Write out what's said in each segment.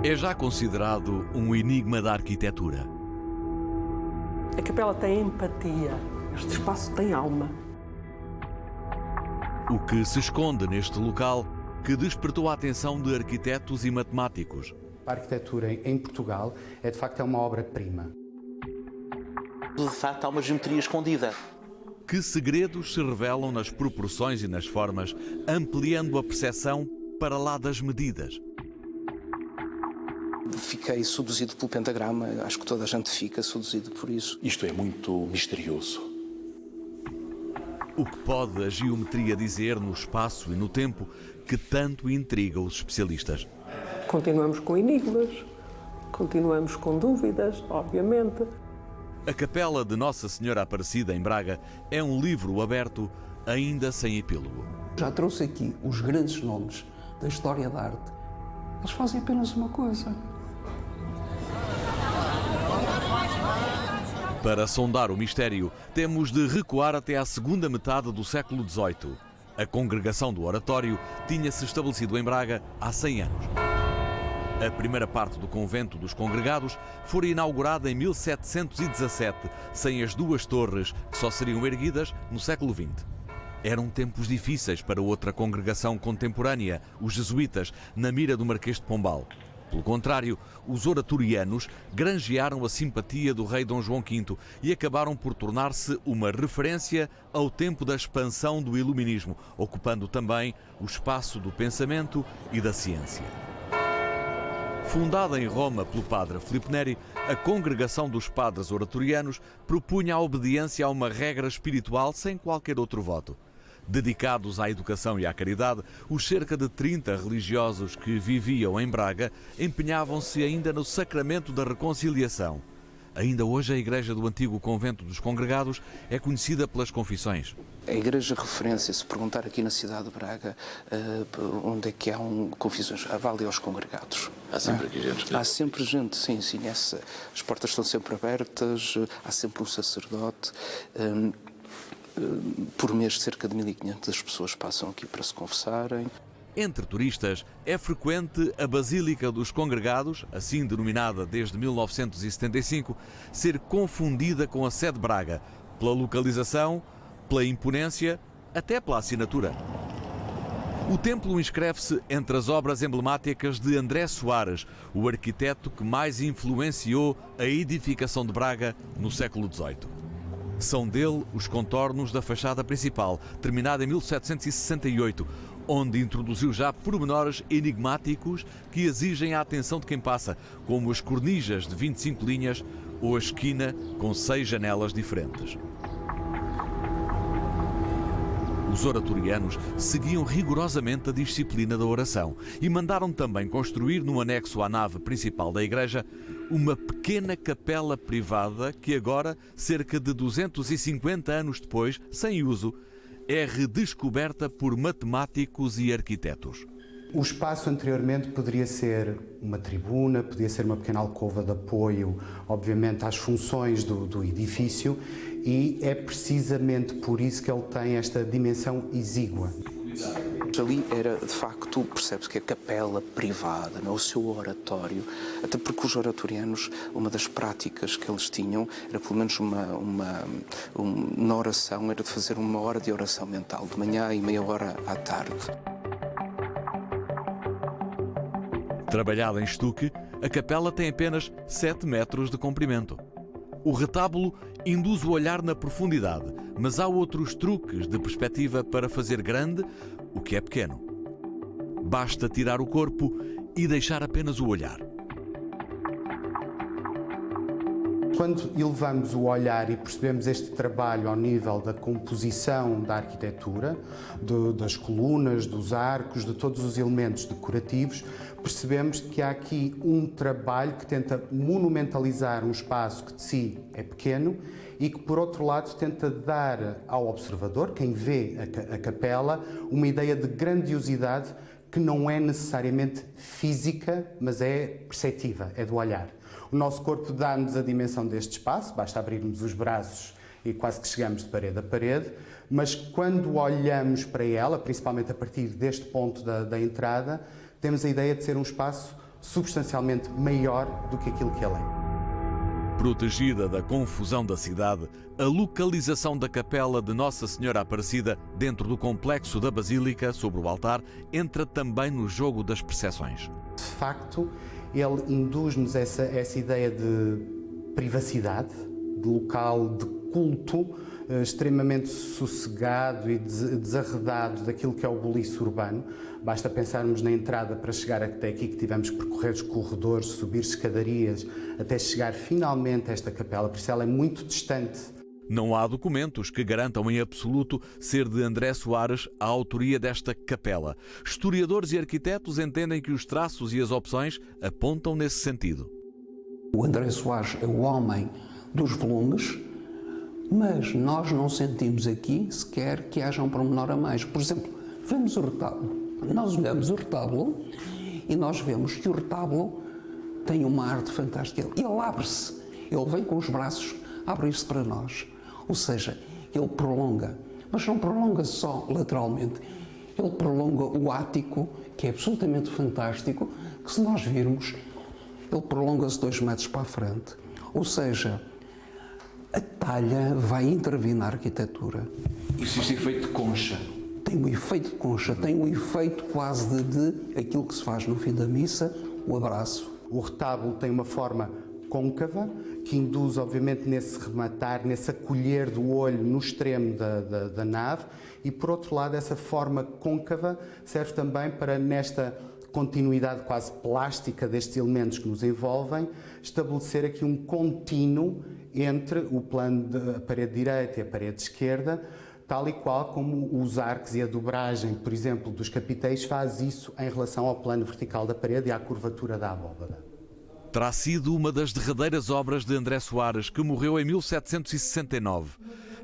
É já considerado um enigma da arquitetura. A capela tem empatia. Este espaço tem alma. O que se esconde neste local que despertou a atenção de arquitetos e matemáticos. A arquitetura em Portugal é de facto uma obra-prima. De facto, há uma geometria escondida. Que segredos se revelam nas proporções e nas formas, ampliando a percepção para lá das medidas? Fiquei seduzido pelo pentagrama, acho que toda a gente fica seduzido por isso. Isto é muito misterioso. O que pode a geometria dizer no espaço e no tempo que tanto intriga os especialistas? Continuamos com enigmas, continuamos com dúvidas, obviamente. A Capela de Nossa Senhora Aparecida, em Braga, é um livro aberto, ainda sem epílogo. Já trouxe aqui os grandes nomes da história da arte. Eles fazem apenas uma coisa. Para sondar o mistério, temos de recuar até à segunda metade do século XVIII. A congregação do Oratório tinha-se estabelecido em Braga há 100 anos. A primeira parte do convento dos congregados fora inaugurada em 1717, sem as duas torres que só seriam erguidas no século XX. Eram tempos difíceis para outra congregação contemporânea, os jesuítas, na mira do Marquês de Pombal. Pelo contrário, os oratorianos granjearam a simpatia do rei Dom João V e acabaram por tornar-se uma referência ao tempo da expansão do iluminismo, ocupando também o espaço do pensamento e da ciência. Fundada em Roma pelo padre Filipe Neri, a Congregação dos Padres Oratorianos propunha a obediência a uma regra espiritual sem qualquer outro voto. Dedicados à educação e à caridade, os cerca de 30 religiosos que viviam em Braga empenhavam-se ainda no sacramento da reconciliação. Ainda hoje a igreja do antigo convento dos congregados é conhecida pelas confissões. A igreja referência, se perguntar aqui na cidade de Braga onde é que há confissões, vale aos congregados. Há sempre aqui gente. Há sempre gente, sim. As portas estão sempre abertas, há sempre um sacerdote. Por mês, cerca de 1.500 pessoas passam aqui para se confessarem. Entre turistas, é frequente a Basílica dos Congregados, assim denominada desde 1975, ser confundida com a sede de Braga, pela localização, pela imponência, até pela assinatura. O templo inscreve-se entre as obras emblemáticas de André Soares, o arquiteto que mais influenciou a edificação de Braga no século XVIII. São dele os contornos da fachada principal, terminada em 1768, onde introduziu já pormenores enigmáticos que exigem a atenção de quem passa, como as cornijas de 25 linhas ou a esquina com 6 janelas diferentes. Os oratorianos seguiam rigorosamente a disciplina da oração e mandaram também construir, no anexo à nave principal da igreja, uma pequena capela privada que agora, cerca de 250 anos depois, sem uso, é redescoberta por matemáticos e arquitetos. O espaço anteriormente poderia ser uma tribuna, podia ser uma pequena alcova de apoio, obviamente, às funções do edifício, e é precisamente por isso que ele tem esta dimensão exígua. Ali era, de facto, percebe-se que é capela privada, não é? O seu oratório, até porque os oratorianos, uma das práticas que eles tinham era, pelo menos na oração, era de fazer 1 hora de oração mental, de manhã e meia hora à tarde. Trabalhada em estuque, a capela tem apenas 7 metros de comprimento. O retábulo induz o olhar na profundidade, mas há outros truques de perspectiva para fazer grande o que é pequeno. Basta tirar o corpo e deixar apenas o olhar. Quando elevamos o olhar e percebemos este trabalho ao nível da composição da arquitetura, das colunas, dos arcos, de todos os elementos decorativos, percebemos que há aqui um trabalho que tenta monumentalizar um espaço que de si é pequeno e que, por outro lado, tenta dar ao observador, quem vê a capela, uma ideia de grandiosidade que não é necessariamente física, mas é perceptiva, é do olhar. O nosso corpo dá-nos a dimensão deste espaço, basta abrirmos os braços e quase que chegamos de parede a parede, mas quando olhamos para ela, principalmente a partir deste ponto da entrada, temos a ideia de ser um espaço substancialmente maior do que aquilo que ele é. Protegida da confusão da cidade, a localização da capela de Nossa Senhora Aparecida dentro do complexo da Basílica, sobre o altar, entra também no jogo das percepções. De facto, ele induz-nos essa ideia de privacidade, de local de culto, extremamente sossegado e desarredado daquilo que é o buliço urbano. Basta pensarmos na entrada para chegar até aqui, que tivemos que percorrer os corredores, subir escadarias, até chegar finalmente a esta capela, por isso ela é muito distante. Não há documentos que garantam em absoluto ser de André Soares a autoria desta capela. Historiadores e arquitetos entendem que os traços e as opções apontam nesse sentido. O André Soares é o homem dos volumes, mas nós não sentimos aqui sequer que haja um pormenor a mais. Por exemplo, vemos o retábulo. Nós olhamos o retábulo e nós vemos que o retábulo tem uma arte fantástica. Ele abre-se, ele vem com os braços a abrir-se para nós. Ou seja, ele prolonga, mas não prolonga só lateralmente. Ele prolonga o ático, que é absolutamente fantástico, que se nós virmos, ele prolonga-se 2 metros para a frente. Ou seja, a talha vai intervir na arquitetura. Existe efeito de concha. Tem um efeito de concha, tem um efeito quase de aquilo que se faz no fim da missa, o abraço. O retábulo tem uma forma côncava, que induz, obviamente, nesse rematar, nesse acolher do olho no extremo da nave, e, por outro lado, essa forma côncava serve também para, nesta continuidade quase plástica destes elementos que nos envolvem, estabelecer aqui um contínuo entre o plano da parede direita e a parede esquerda, tal e qual como os arcos e a dobragem, por exemplo, dos capitéis faz isso em relação ao plano vertical da parede e à curvatura da abóbada. Terá sido uma das derradeiras obras de André Soares, que morreu em 1769.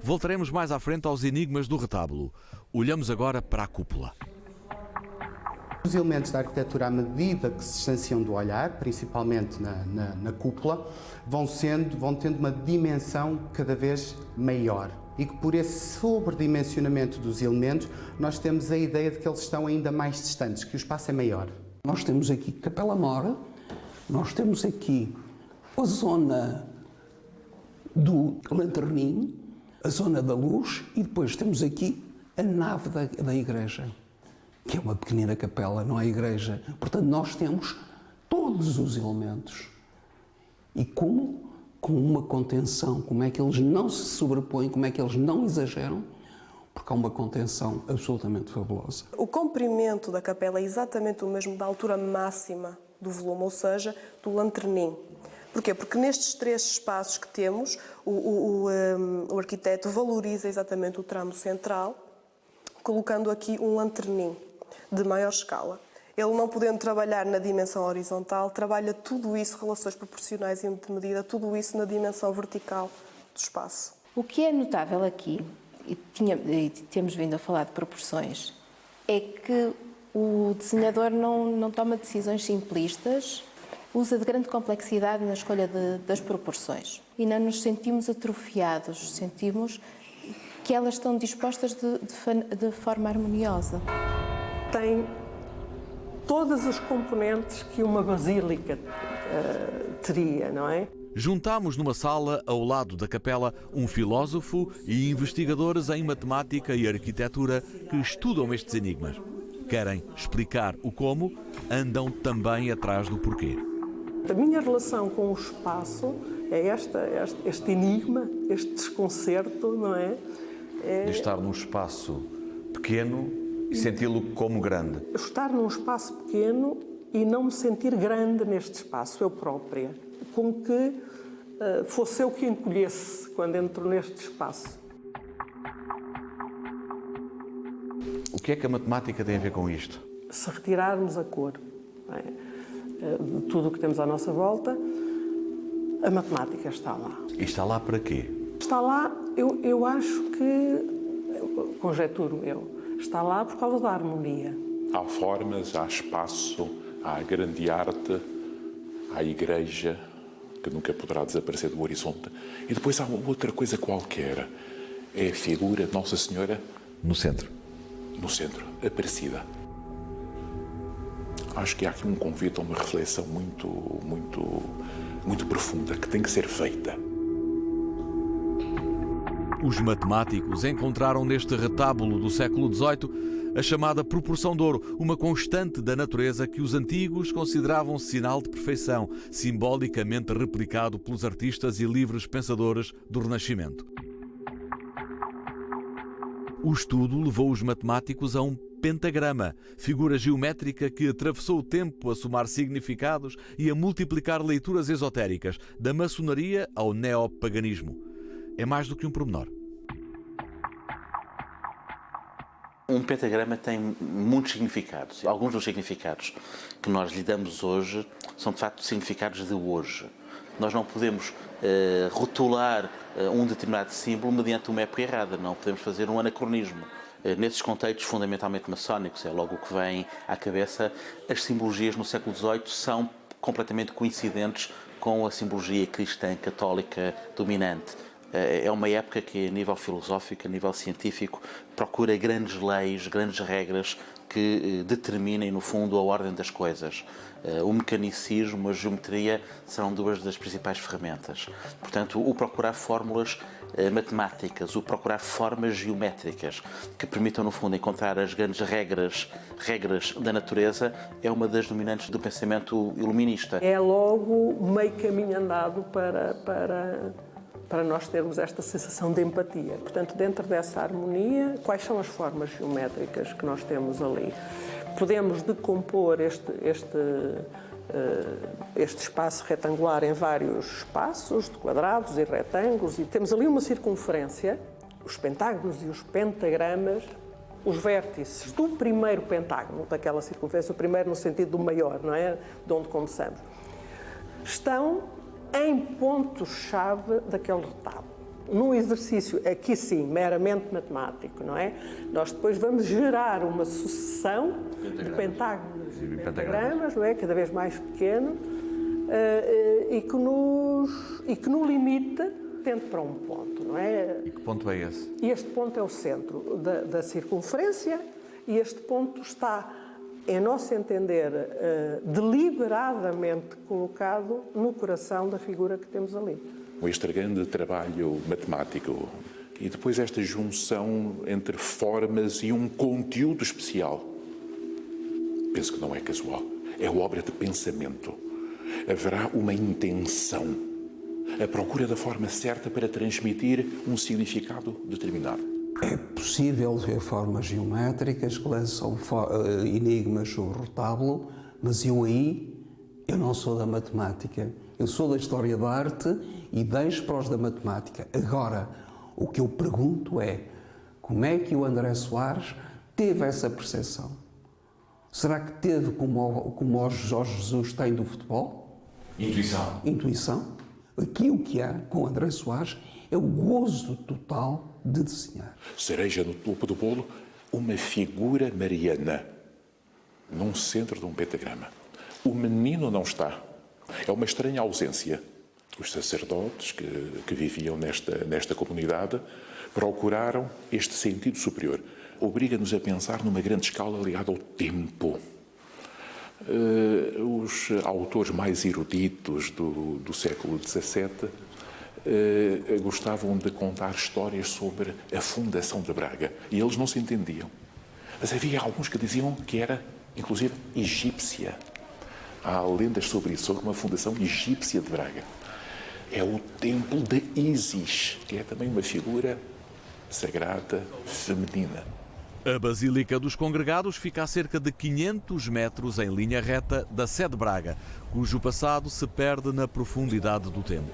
Voltaremos mais à frente aos enigmas do retábulo. Olhamos agora para a cúpula. Os elementos da arquitetura, à medida que se distanciam do olhar, principalmente na cúpula, vão tendo uma dimensão cada vez maior. E que por esse sobredimensionamento dos elementos, nós temos a ideia de que eles estão ainda mais distantes, que o espaço é maior. Nós temos aqui Capela Mora, nós temos aqui a zona do Lanterninho, a zona da luz, e depois temos aqui a nave da igreja, que é uma pequenina capela, não é igreja. Portanto, nós temos todos os elementos. E como? Com uma contenção, como é que eles não se sobrepõem, como é que eles não exageram, porque há uma contenção absolutamente fabulosa. O comprimento da capela é exatamente o mesmo da altura máxima do volume, ou seja, do lanterninho. Porquê? Porque nestes 3 espaços que temos, o arquiteto valoriza exatamente o tramo central, colocando aqui um lanterninho de maior escala. Ele, não podendo trabalhar na dimensão horizontal, trabalha tudo isso, relações proporcionais e de medida, tudo isso na dimensão vertical do espaço. O que é notável aqui, e temos vindo a falar de proporções, é que o desenhador não toma decisões simplistas, usa de grande complexidade na escolha das proporções. E não nos sentimos atrofiados, sentimos que elas estão dispostas de forma harmoniosa. Tem todas as componentes que uma basílica teria, não é? Juntámos numa sala, ao lado da capela, um filósofo e investigadores em matemática e arquitetura que estudam estes enigmas. Querem explicar o como, andam também atrás do porquê. A minha relação com o espaço é este enigma, este desconcerto, não é? De estar num espaço pequeno e senti-lo como grande. Estar num espaço pequeno e não me sentir grande neste espaço, eu própria. Como que fosse eu que encolhesse quando entro neste espaço. O que é que a matemática tem a ver com isto? Se retirarmos a cor, não é, de tudo o que temos à nossa volta, a matemática está lá. E está lá para quê? Está lá, eu acho que, conjeturo eu, está lá por causa da harmonia. Há formas, há espaço, há grande arte, há igreja, que nunca poderá desaparecer do horizonte. E depois há outra coisa qualquer. É a figura de Nossa Senhora No centro. no centro, Aparecida. Acho que há aqui um convite a uma reflexão muito profunda que tem que ser feita. Os matemáticos encontraram neste retábulo do século XVIII a chamada proporção de ouro, uma constante da natureza que os antigos consideravam sinal de perfeição, simbolicamente replicado pelos artistas e livres pensadores do Renascimento. O estudo levou os matemáticos a um pentagrama, figura geométrica que atravessou o tempo a somar significados e a multiplicar leituras esotéricas, da maçonaria ao neopaganismo. É mais do que um pormenor. Um pentagrama tem muitos significados. Alguns dos significados que nós lhe damos hoje são, de facto, significados de hoje. Nós não podemos rotular um determinado símbolo mediante uma época errada. Não podemos fazer um anacronismo. Nesses contextos fundamentalmente maçónicos, é logo o que vem à cabeça, as simbologias no século XVIII são completamente coincidentes com a simbologia cristã católica dominante. É uma época que, a nível filosófico, a nível científico, procura grandes leis, grandes regras que determinem, no fundo, a ordem das coisas. O mecanicismo, a geometria, são duas das principais ferramentas. Portanto, o procurar fórmulas matemáticas, o procurar formas geométricas que permitam, no fundo, encontrar as grandes regras da natureza é uma das dominantes do pensamento iluminista. É logo meio caminho andado para nós termos esta sensação de empatia. Portanto, dentro dessa harmonia, quais são as formas geométricas que nós temos ali? Podemos decompor este espaço retangular em vários espaços, de quadrados e retângulos, e temos ali uma circunferência, os pentágonos e os pentagramas, os vértices do primeiro pentágono daquela circunferência, o primeiro no sentido do maior, não é? De onde começamos, estão em pontos-chave daquele retábulo. Num exercício, aqui sim, meramente matemático, não é? Nós depois vamos gerar uma sucessão de pentágonos e pentagramas, não é? Cada vez mais pequeno, e que no limite tende para um ponto, não é? E que ponto é esse? E este ponto é o centro da circunferência, e este ponto está, em nosso entender, deliberadamente colocado no coração da figura que temos ali. Este grande trabalho matemático e depois esta junção entre formas e um conteúdo especial, penso que não é casual, é obra de pensamento. Haverá uma intenção, a procura da forma certa para transmitir um significado determinado. É possível ver formas geométricas que lançam enigmas sobre o retábulo, mas eu não sou da matemática. Eu sou da história da arte e deixo para os da matemática. Agora, o que eu pergunto é, como é que o André Soares teve essa percepção? Será que teve como o Jorge Jesus tem do futebol? Intuição. Aqui o que há com o André Soares é o gozo total de desenhar. Cereja no topo do bolo, uma figura mariana, num centro de um pentagrama. O menino não está. É uma estranha ausência. Os sacerdotes que viviam nesta comunidade procuraram este sentido superior. Obriga-nos a pensar numa grande escala ligada ao tempo. Os autores mais eruditos do século XVII gostavam de contar histórias sobre a fundação de Braga. E eles não se entendiam. Mas havia alguns que diziam que era, inclusive, egípcia. Há lendas sobre isso, sobre uma fundação egípcia de Braga. É o templo de Ísis, que é também uma figura sagrada feminina. A Basílica dos Congregados fica a cerca de 500 metros em linha reta da sede de Braga, cujo passado se perde na profundidade do tempo.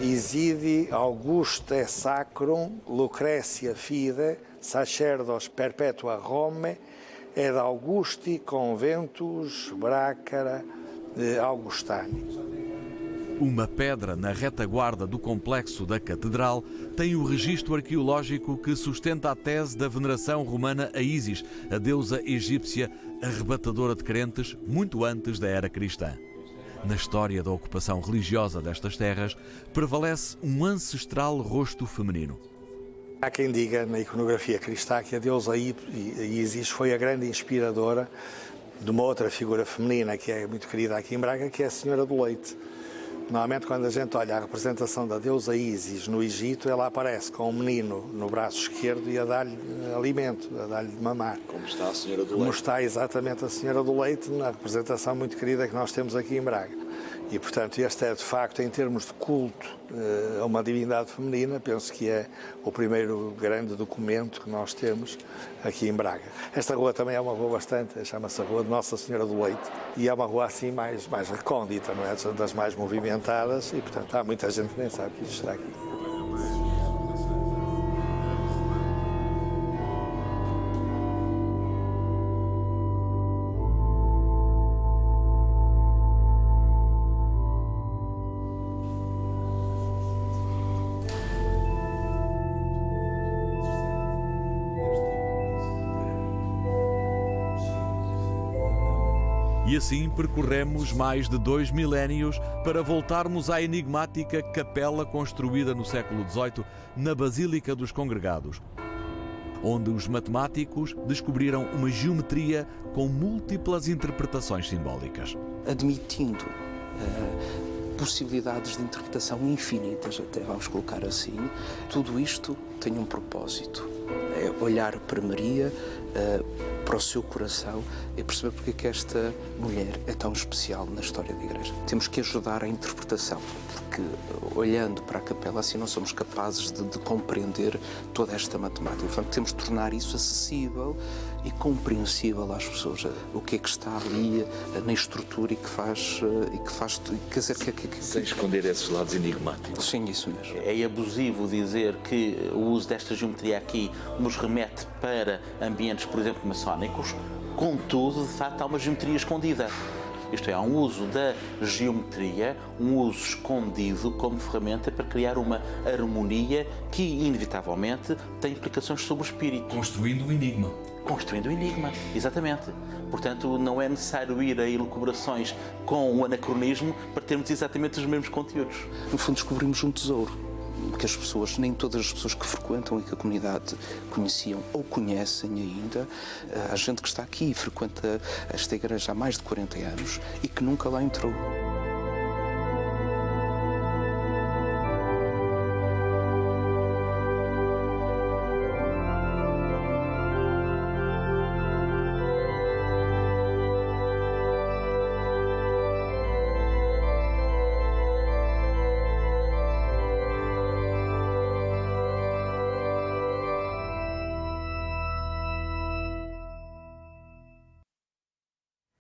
Isidi Auguste Sacrum Lucretia Fide Sacerdos Perpetua Rome ed Augusti Conventus Bracara Augustani. Uma pedra na retaguarda do complexo da Catedral tem o registro arqueológico que sustenta a tese da veneração romana a Ísis, a deusa egípcia arrebatadora de crentes muito antes da era cristã. Na história da ocupação religiosa destas terras, prevalece um ancestral rosto feminino. Há quem diga na iconografia cristã que a deusa Ísis foi a grande inspiradora de uma outra figura feminina que é muito querida aqui em Braga, que é a Senhora do Leite. Normalmente, quando a gente olha a representação da deusa Ísis no Egito, ela aparece com um menino no braço esquerdo e a dar-lhe alimento, a dar-lhe de mamar. Como está a Senhora do Leite. Como está exatamente a Senhora do Leite na representação muito querida que nós temos aqui em Braga. E, portanto, este é, de facto, em termos de culto a uma divindade feminina, penso que é o primeiro grande documento que nós temos aqui em Braga. Esta rua também é uma rua bastante, chama-se a Rua de Nossa Senhora do Leite, e é uma rua assim mais recôndita, não é? Das mais movimentadas, e, portanto, há muita gente que nem sabe que isto está aqui. E assim percorremos mais de 2 milénios para voltarmos à enigmática capela construída no século XVIII na Basílica dos Congregados, onde os matemáticos descobriram uma geometria com múltiplas interpretações simbólicas. Admitindo possibilidades de interpretação infinitas, até vamos colocar assim, tudo isto tem um propósito. É olhar para Maria, para o seu coração e perceber porque é que esta mulher é tão especial na história da Igreja. Temos que ajudar a interpretação, porque olhando para a capela assim não somos capazes de compreender toda esta matemática. Portanto, temos de tornar isso acessível e compreensível às pessoas. O que é que está ali na estrutura e que faz quer dizer, sem esconder esses lados enigmáticos. Sim, isso mesmo. É abusivo dizer que o uso desta geometria aqui nos remete para ambientes, por exemplo, maçónicos, contudo, de facto, há uma geometria escondida. Isto é, há um uso da geometria, um uso escondido como ferramenta para criar uma harmonia que, inevitavelmente, tem implicações sobre o espírito. Construindo um enigma. Construindo um enigma, exatamente. Portanto, não é necessário ir a elucubrações com o anacronismo para termos exatamente os mesmos conteúdos. No fundo, descobrimos um tesouro que as pessoas, nem todas as pessoas que frequentam e que a comunidade conheciam ou conhecem ainda. Há gente que está aqui e frequenta esta igreja há mais de 40 anos e que nunca lá entrou.